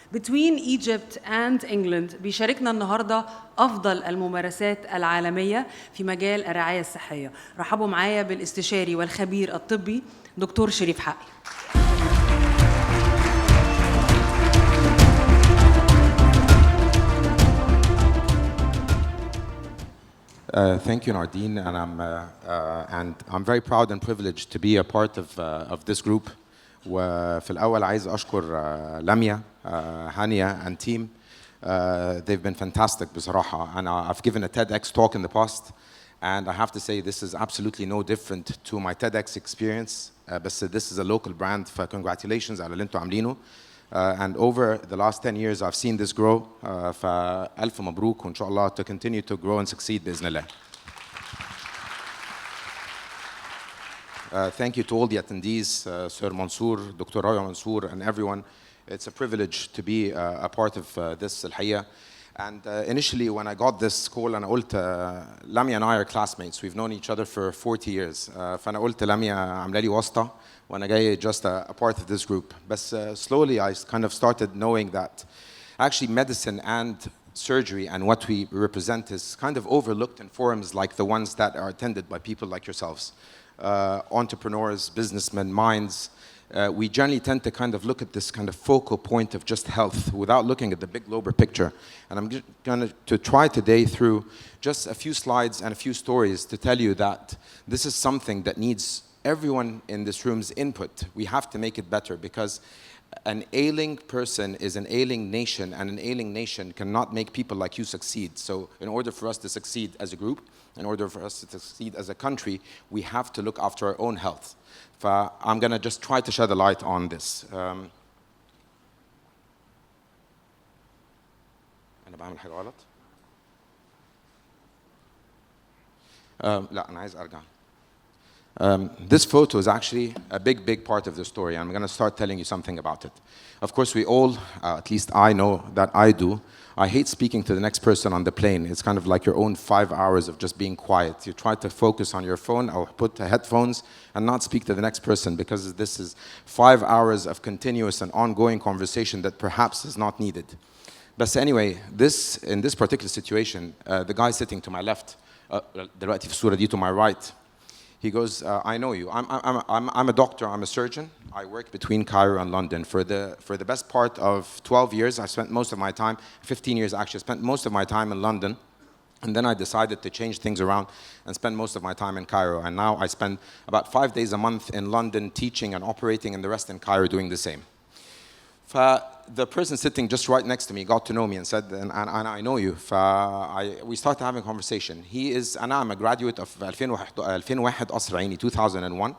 Between Egypt and England بيشاركنا النهاردة أفضل الممارسات العالمية في مجال الرعاية الصحية. رحبوا معايا بالاستشاري والخبير الطبي دكتور شريف حقي. Thank you, Nardine, and I'm very proud and privileged to be a part of this group. وفي الأول عايز أشكر لميا, هانيا and team. They've been fantastic بصراحة. And I've given a TEDx talk in the past, and I have to say this is absolutely no different to my TEDx experience. بس this is a local brand. فcongratulations على اللي انتوا عاملينه. And over the last 10 years, I've seen this grow. فألف مبروك وإن شاء الله to continue to grow and succeed بإذن الله. Thank you to all the attendees, Sir Mansour, Dr. Raya Mansour, and everyone. It's a privilege to be a part of this الحقيقة. And initially, when I got this call, and I قلت, Lamia and I are classmates. We've known each other for 40 years. فأنا قلت Lamia عاملة لي واسطة. When I got just a part of this group. But slowly I kind of started knowing that actually medicine and surgery and what we represent is kind of overlooked in forums like the ones that are attended by people like yourselves. Entrepreneurs, businessmen, minds. We generally tend to kind of look at this kind of focal point of just health without looking at the big global picture. And I'm going to try today through just a few slides and a few stories to tell you that this is something that needs everyone in this room's input. We have to make it better because an ailing person is an ailing nation, and an ailing nation cannot make people like you succeed. So in order for us to succeed as a group, in order for us to succeed as a country, we have to look after our own health. I'm going to just try to shed a light on this. أنا بعمل حاجة غلط؟ لا أنا عايز أرجع. This photo is actually a big part of the story. I'm going to start telling you something about it. Of course, we all, at least I know that I do, I hate speaking to the next person on the plane. It's kind of like your own 5 hours of just being quiet. You try to focus on your phone or put headphones and not speak to the next person because this is 5 hours of continuous and ongoing conversation that perhaps is not needed. But anyway, in this particular situation, the guy sitting to my left, دلوقتي في الصورة دي to my right, he goes, I know you. I'm a doctor. I'm a surgeon. I work between Cairo and London. For the best part of 12 years, I spent most of my time, 15 years actually, I spent most of my time in London. And then I decided to change things around and spend most of my time in Cairo. And now I spend about 5 days a month in London teaching and operating, and the rest in Cairo doing the same. The person sitting just right next to me got to know me and said, and I know you. We started having a conversation. I'm a graduate of 2001 قصر عيني, 2001.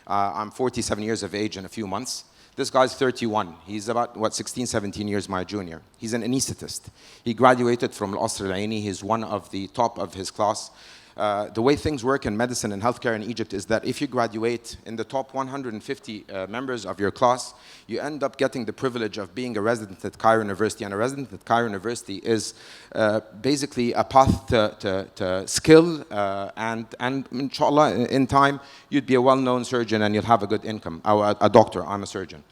I'm 47 years of age in a few months. This guy's 31. He's about, 16, 17 years my junior. He's an anesthetist. He graduated from القصر العيني. He's one of the top of his class. The way things work in medicine and healthcare in Egypt is that if you graduate in the top 150 members of your class, you end up getting the privilege of being a resident at Cairo University. And a resident at Cairo University is basically a path to skill, and inshallah, in time, you'd be a well-known surgeon and you'll have a good income. A doctor, I'm a surgeon.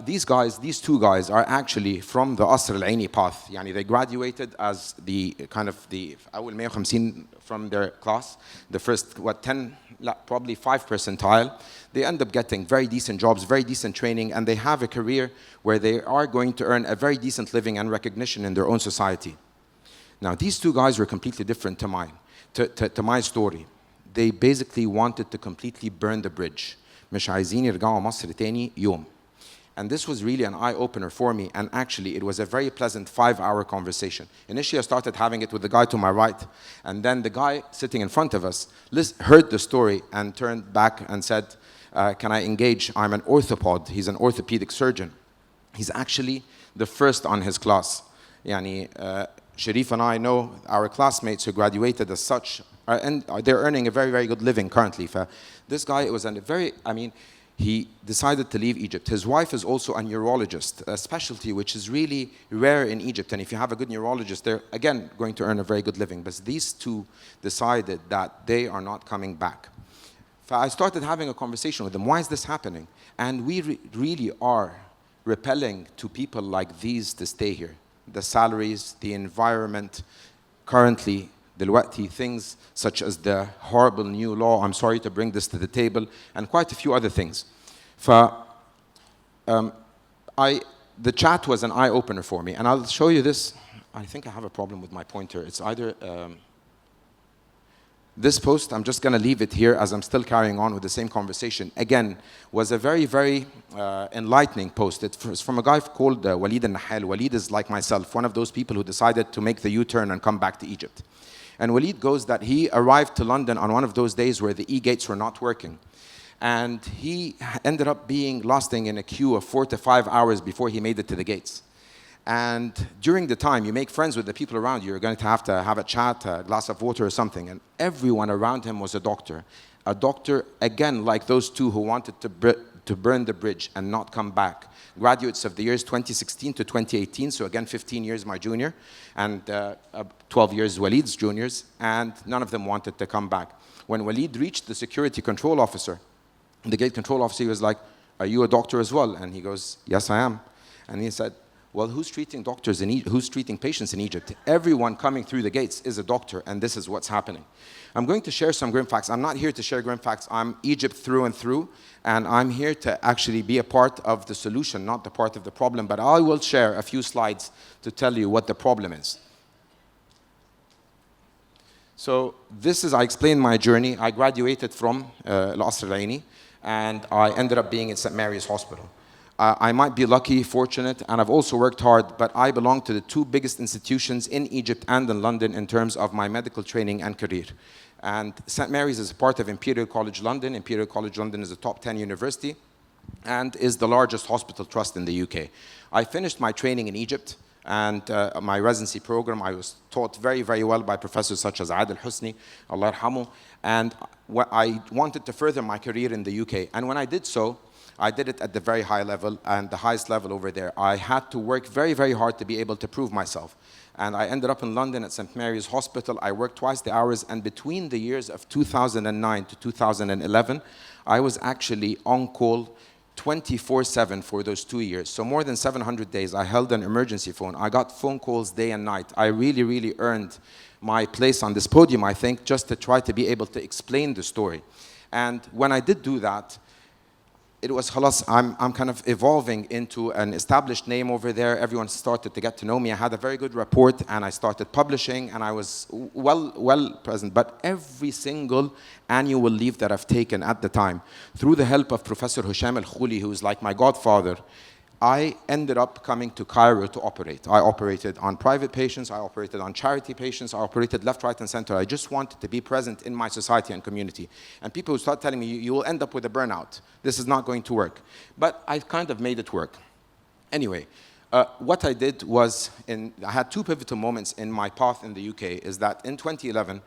These two guys are actually from the قصر العيني path. يعني they graduated as the kind of the أول 150 from their class, the first 10, probably 5 percentile. They end up getting very decent jobs, very decent training, and they have a career where they are going to earn a very decent living and recognition in their own society. Now, these two guys were completely different to mine, to my story. They basically wanted to completely burn the bridge. مش عايزين يرجعوا مصر تاني يوم. And this was really an eye-opener for me, and actually it was a very pleasant 5-hour conversation. Initially I started having it with the guy to my right, and then the guy sitting in front of us heard the story and turned back and said, can I engage? I'm an orthopod. He's an orthopedic surgeon. He's actually the first on his class. Yani, Sherif and I know our classmates who graduated as such, and they're earning a very good living currently. This guy, it was he decided to leave Egypt. His wife is also a neurologist, a specialty which is really rare in Egypt. And if you have a good neurologist, they're, again, going to earn a very good living. But these two decided that they are not coming back. I started having a conversation with them. Why is this happening? And we really are repelling to people like these to stay here. The salaries, the environment, currently, دلوقتي, things such as the horrible new law, I'm sorry to bring this to the table, and quite a few other things. The chat was an eye-opener for me, and I'll show you this. I think I have a problem with my pointer. It's either this post, I'm just going to leave it here as I'm still carrying on with the same conversation. Again, was a very, very enlightening post. It's from a guy called Walid al-Nahal. Walid is like myself, one of those people who decided to make the U-turn and come back to Egypt. And Walid goes that he arrived to London on one of those days where the e-gates were not working. And he ended up being lost in a queue of 4 to 5 hours before he made it to the gates. And during the time, you make friends with the people around you. You're going to have a chat, a glass of water or something. And everyone around him was a doctor. A doctor, again, like those two who wanted to burn the bridge and not come back. Graduates of the years 2016 to 2018, so again, 15 years my junior, and 12 years Walid's juniors, and none of them wanted to come back. When Walid reached the security control officer, the gate control officer, he was like, "Are you a doctor as well?" And he goes, "Yes, I am." And he said, "Well, who's treating doctors in Egypt? Who's treating patients in Egypt? Everyone coming through the gates is a doctor, and this is what's happening." I'm going to share some grim facts. I'm not here to share grim facts. I'm Egypt through and through, and I'm here to actually be a part of the solution, not the part of the problem. But I will share a few slides to tell you what the problem is. So this is, I explained my journey. I graduated from Al-Asr Al-Aini, and I ended up being in St. Mary's Hospital. I might be lucky, fortunate, and I've also worked hard, but I belong to the two biggest institutions in Egypt and in London in terms of my medical training and career. And St. Mary's is part of Imperial College London. Imperial College London is a top 10 university and is the largest hospital trust in the UK. I finished my training in Egypt and my residency program. I was taught very, very well by professors such as Adil Husni, Allah yarhamu, and I wanted to further my career in the UK. And when I did so, I did it at the very high level and the highest level over there. I had to work very, very hard to be able to prove myself. And I ended up in London at St. Mary's Hospital. I worked twice the hours, and between the years of 2009 to 2011, I was actually on call 24/7 for those 2 years. So more than 700 days, I held an emergency phone. I got phone calls day and night. I really, really earned my place on this podium, I think, just to try to be able to explain the story. And when I did do that, it was khalas, I'm kind of evolving into an established name over there. Everyone started to get to know me. I had a very good rapport, and I started publishing, and I was well present. But every single annual leave that I've taken at the time, through the help of Professor Husham Al-Khouli, who's like my godfather, I ended up coming to Cairo to operate. I operated on private patients, I operated on charity patients, I operated left, right, and center. I just wanted to be present in my society and community. And people would start telling me, you will end up with a burnout. This is not going to work. But I kind of made it work. Anyway, what I did was, I had two pivotal moments in my path in the UK, is that in 2011,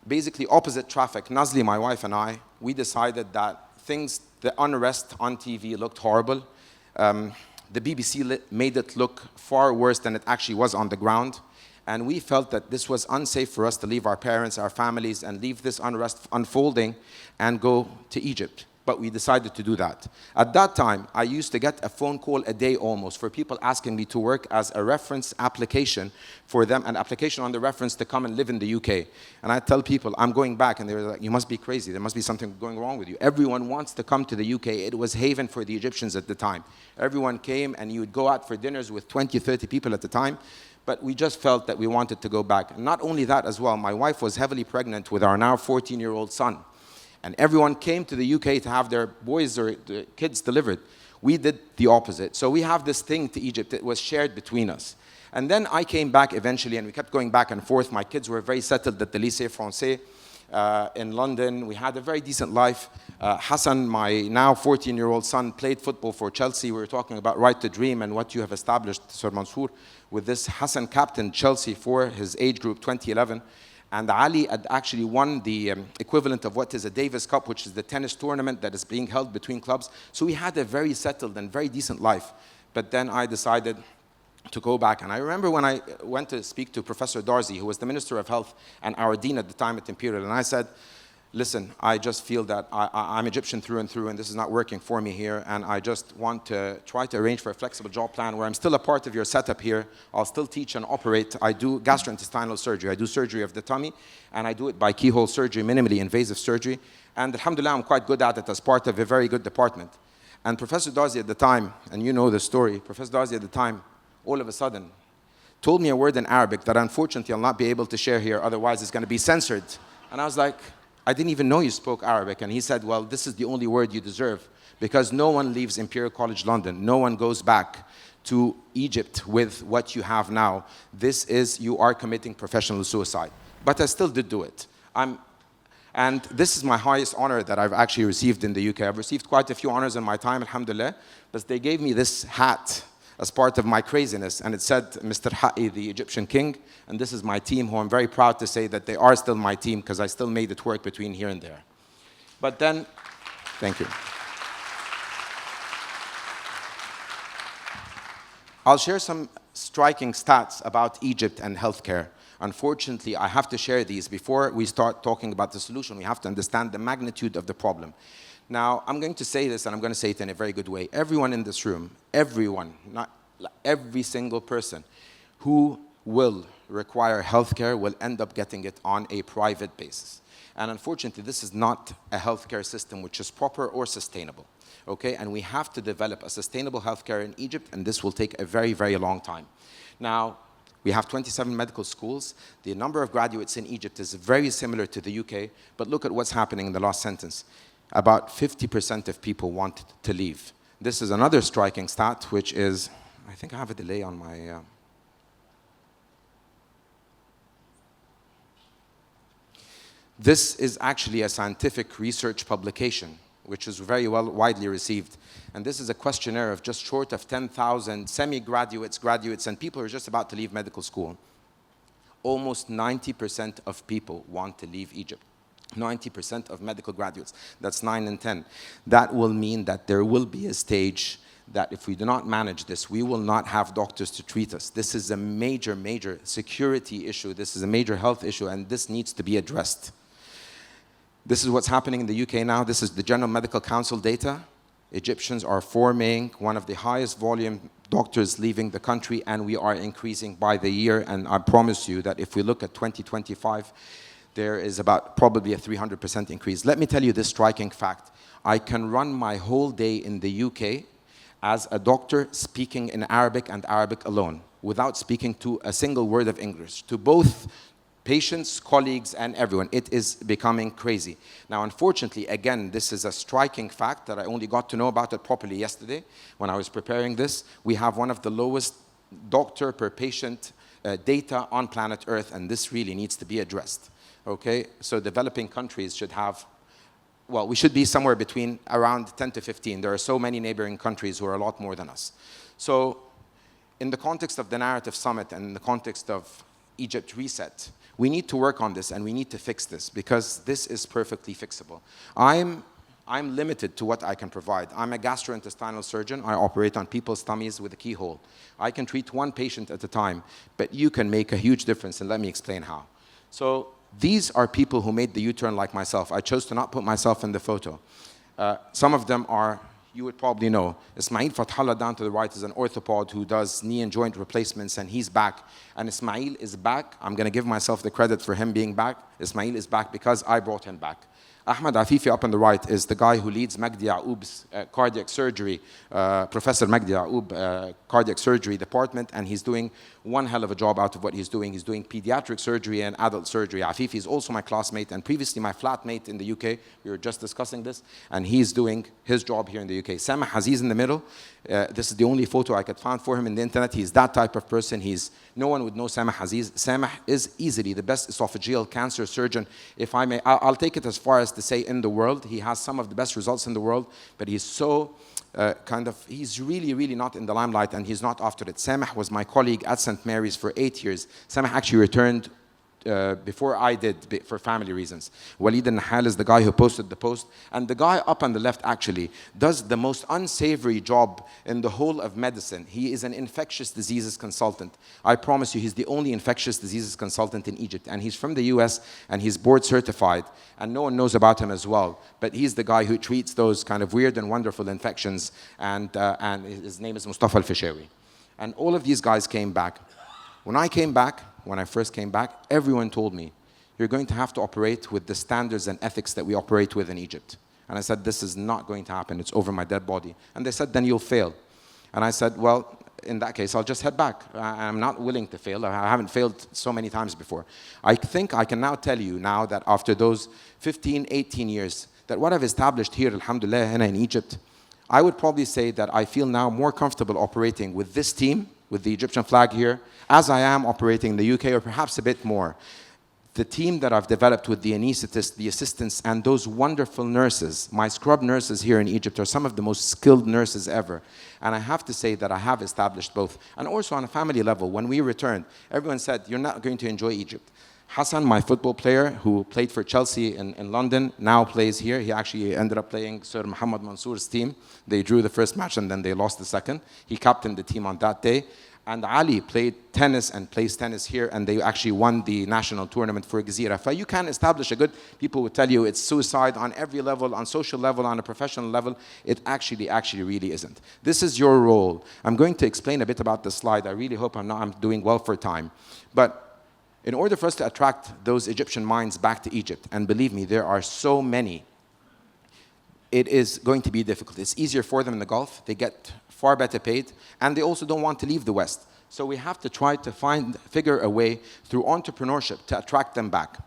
basically opposite traffic, Nazli, my wife, and I, we decided that the unrest on TV looked horrible. The BBC made it look far worse than it actually was on the ground. And we felt that this was unsafe for us to leave our parents, our families, and leave this unrest unfolding and go to Egypt. But we decided to do that. At that time, I used to get a phone call a day almost for people asking me to work as a reference application for them, an application on the reference to come and live in the UK. And I tell people, I'm going back, and they were like, you must be crazy. There must be something going wrong with you. Everyone wants to come to the UK. It was haven for the Egyptians at the time. Everyone came, and you would go out for dinners with 20, 30 people at the time. But we just felt that we wanted to go back. And not only that as well, my wife was heavily pregnant with our now 14-year-old son. And everyone came to the UK to have their boys or the kids delivered. We did the opposite. So we have this thing to Egypt that was shared between us. And then I came back eventually, and we kept going back and forth. My kids were very settled at the Lycée Français in London. We had a very decent life. Hassan, my now 14-year-old son, played football for Chelsea. We were talking about Right to Dream and what you have established, Sir Mansour, with this. Hassan captained Chelsea for his age group, 2011. And Ali had actually won the equivalent of what is a Davis Cup, which is the tennis tournament that is being held between clubs. So we had a very settled and very decent life. But then I decided to go back. And I remember when I went to speak to Professor Darzi, who was the Minister of Health and our Dean at the time at Imperial, and I said, listen, I just feel that I'm Egyptian through and through, and this is not working for me here, and I just want to try to arrange for a flexible job plan where I'm still a part of your setup here. I'll still teach and operate. I do gastrointestinal surgery. I do surgery of the tummy, and I do it by keyhole surgery, minimally invasive surgery. And alhamdulillah, I'm quite good at it as part of a very good department. And Professor Darzi at the time, and you know the story, Professor Darzi at the time, all of a sudden, told me a word in Arabic that unfortunately I'll not be able to share here, otherwise it's going to be censored. And I was like, I didn't even know you spoke Arabic. And he said, well, this is the only word you deserve, because no one leaves Imperial College London. No one goes back to Egypt with what you have now. This is, you are committing professional suicide. But I still did do it. And this is my highest honor that I've actually received in the UK. I've received quite a few honors in my time, alhamdulillah. But they gave me this hat as part of my craziness. And it said, Mr. Hakky, the Egyptian king. And this is my team, who I'm very proud to say that they are still my team, because I still made it work between here and there. But then, thank you. I'll share some striking stats about Egypt and healthcare. Unfortunately, I have to share these before we start talking about the solution. We have to understand the magnitude of the problem. Now, I'm going to say this, and I'm going to say it in a very good way. Everyone in this room, everyone, not every single person who will require healthcare will end up getting it on a private basis. And unfortunately, this is not a healthcare system which is proper or sustainable. Okay? And we have to develop a sustainable healthcare in Egypt, and this will take a very, very long time. Now, we have 27 medical schools. The number of graduates in Egypt is very similar to the UK, but look at what's happening in the last sentence. About 50% of people want to leave. This is another striking stat, which is, I think I have a delay on my... This is actually a scientific research publication, which is very widely received. And this is a questionnaire of just short of 10,000 semi-graduates, graduates, and people who are just about to leave medical school. Almost 90% of people want to leave Egypt. 90% of medical graduates. That's 9 in 10. That will mean that there will be a stage that if we do not manage this, we will not have doctors to treat us. This is a major, major security issue. This is a major health issue, and this needs to be addressed. This is what's happening in the UK now. This is the General Medical Council data. Egyptians are forming one of the highest volume doctors leaving the country, and we are increasing by the year. And I promise you that if we look at 2025, there is about probably a 300% increase. Let me tell you this striking fact. I can run my whole day in the UK as a doctor speaking in Arabic and Arabic alone, without speaking to a single word of English, to both patients, colleagues, and everyone. It is becoming crazy. Now, unfortunately, again, this is a striking fact that I only got to know about it properly yesterday when I was preparing this. We have one of the lowest doctor per patient data on planet Earth, and this really needs to be addressed. Okay? So developing countries should have, well, we should be somewhere between around 10 to 15. There are so many neighboring countries who are a lot more than us. So in the context of the Narrative Summit and in the context of Egypt Reset, we need to work on this, and we need to fix this, because this is perfectly fixable. I'm limited to what I can provide. I'm a gastrointestinal surgeon. I operate on people's tummies with a keyhole. I can treat one patient at a time, but you can make a huge difference, and let me explain how. So these are people who made the U-turn like myself. I chose to not put myself in the photo. Some of them are, you would probably know. Ismail Fathallah down to the right is an orthopod who does knee and joint replacements, and he's back. And Ismail is back. I'm going to give myself the credit for him being back. Ismail is back because I brought him back. Ahmed Afifi up on the right is the guy who leads Magdi Yaoub's cardiac surgery, Professor Magdi Yaoub cardiac surgery department, and he's doing one hell of a job out of what he's doing. He's doing pediatric surgery and adult surgery. Afifi is also my classmate and previously my flatmate in the UK. We were just discussing this, and he's doing his job here in the UK. Samah Aziz in the middle. This is the only photo I could find for him in the internet. He's that type of person. No one would know Samah Aziz. Samah is easily the best esophageal cancer surgeon, if I may. I'll take it as far as to say in the world. He has some of the best results in the world, but he's so he's really, really not in the limelight, and he's not after it. Samah was my colleague at St. Mary's for 8 years. Samah actually returned before I did, for family reasons. Walid al-Nahal is the guy who posted the post, and the guy up on the left actually does the most unsavory job in the whole of medicine. He is an infectious diseases consultant. I promise you, he's the only infectious diseases consultant in Egypt, and he's from the US, and he's board certified, and no one knows about him as well, but he's the guy who treats those kind of weird and wonderful infections, and his name is Mustafa al-Fishawi. And all of these guys came back. When I first came back, everyone told me, you're going to have to operate with the standards and ethics that we operate with in Egypt. And I said, this is not going to happen. It's over my dead body. And they said, then you'll fail. And I said, well, in that case, I'll just head back. I'm not willing to fail. I haven't failed so many times before. I think I can now tell you now that after those 15, 18 years, that what I've established here, alhamdulillah, in Egypt, I would probably say that I feel now more comfortable operating with this team, with the Egyptian flag here, as I am operating in the UK, or perhaps a bit more. The team that I've developed with the anaesthetists, the assistants, and those wonderful nurses, my scrub nurses here in Egypt are some of the most skilled nurses ever. And I have to say that I have established both. And also on a family level, when we returned, everyone said, you're not going to enjoy Egypt. Hassan, my football player, who played for Chelsea in London, now plays here. He actually ended up playing Sir Mohammed Mansour's team. They drew the first match and then they lost the second. He captained the team on that day. And Ali played tennis and plays tennis here, and they actually won the national tournament for Gezira. So you can establish a good, people would tell you it's suicide on every level, on social level, on a professional level. It actually really isn't. This is your role. I'm going to explain a bit about the slide. I really hope I'm doing well for time. But in order for us to attract those Egyptian minds back to Egypt, and believe me, there are so many, it is going to be difficult. It's easier for them in the Gulf. They get far better paid, and they also don't want to leave the West. So we have to try to figure a way through entrepreneurship to attract them back.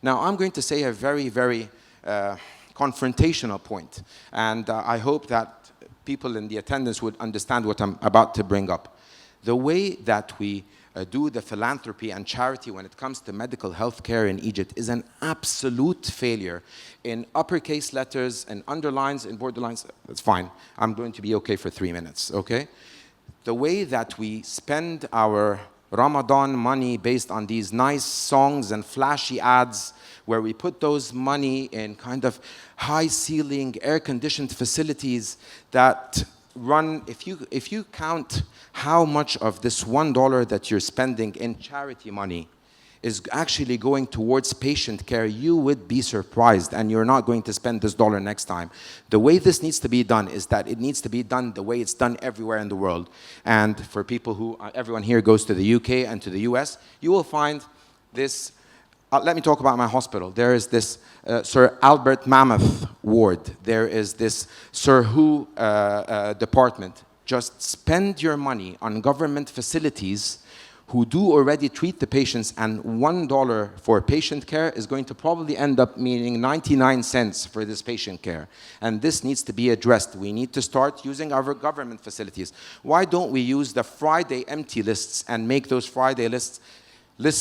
Now, I'm going to say a very, very confrontational point, and I hope that people in the attendance would understand what I'm about to bring up. The way that we do the philanthropy and charity when it comes to medical health care in Egypt is an absolute failure. In uppercase letters and underlines and borderlines, that's fine. I'm going to be okay for 3 minutes, okay? The way that we spend our Ramadan money based on these nice songs and flashy ads, where we put those money in kind of high-ceiling, air-conditioned facilities that run, if you count how much of this $1 that you're spending in charity money is actually going towards patient care, you would be surprised, and you're not going to spend this dollar next time. The way this needs to be done is that it needs to be done the way it's done everywhere in the world. And for people who, everyone here goes to the UK and to the US, you will find this. Let me talk about my hospital. There is this Sir Albert Mammoth ward. There is this Sir Who department. Just spend your money on government facilities who do already treat the patients, and $1 for patient care is going to probably end up meaning 99 cents for this patient care. And this needs to be addressed. We need to start using our government facilities. Why don't we use the Friday empty lists and make those Friday lists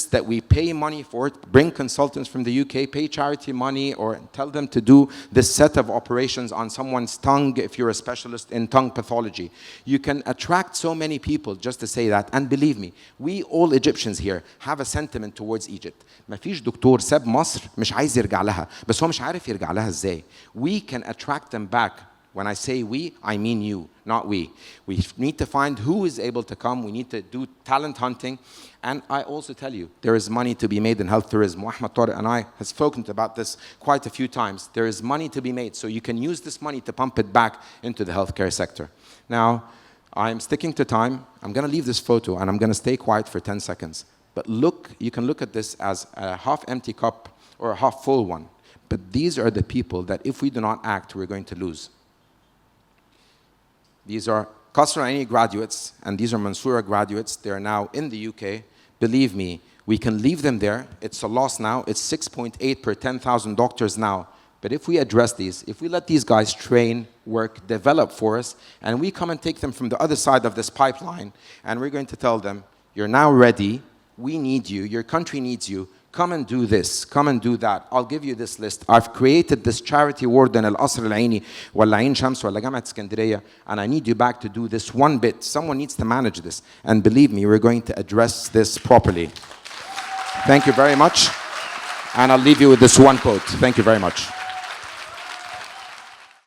that we pay money for, bring consultants from the UK, pay charity money, or tell them to do this set of operations on someone's tongue if you're a specialist in tongue pathology. You can attract so many people just to say that. And believe me, we all Egyptians here have a sentiment towards Egypt. ما فيش دكتور ساب مصر مش عايز يرجع لها، بس هو مش عارف يرجع لها ازاي. We can attract them back. When I say we, I mean you, not we. We need to find who is able to come. We need to do talent hunting. And I also tell you, there is money to be made in health tourism. Ahmed Tariq and I have spoken about this quite a few times. There is money to be made, so you can use this money to pump it back into the healthcare sector. Now, I'm sticking to time. I'm going to leave this photo, and I'm going to stay quiet for 10 seconds. But look, you can look at this as a half-empty cup or a half-full one. But these are the people that if we do not act, we're going to lose. These are Qasr Aini graduates, and these are Mansoura graduates. They're now in the UK. Believe me, we can leave them there. It's a loss now. It's 6.8 per 10,000 doctors now. But if we address these, if we let these guys train, work, develop for us, and we come and take them from the other side of this pipeline, and we're going to tell them, you're now ready, we need you, your country needs you, come and do this, come and do that. I'll give you this list. I've created this charity ward in Al-Qasr Al-Aini, wala Ain Shams, wala Jamaat Iskandariya, and I need you back to do this one bit. Someone needs to manage this. And believe me, we're going to address this properly. Thank you very much. And I'll leave you with this one quote. Thank you very much.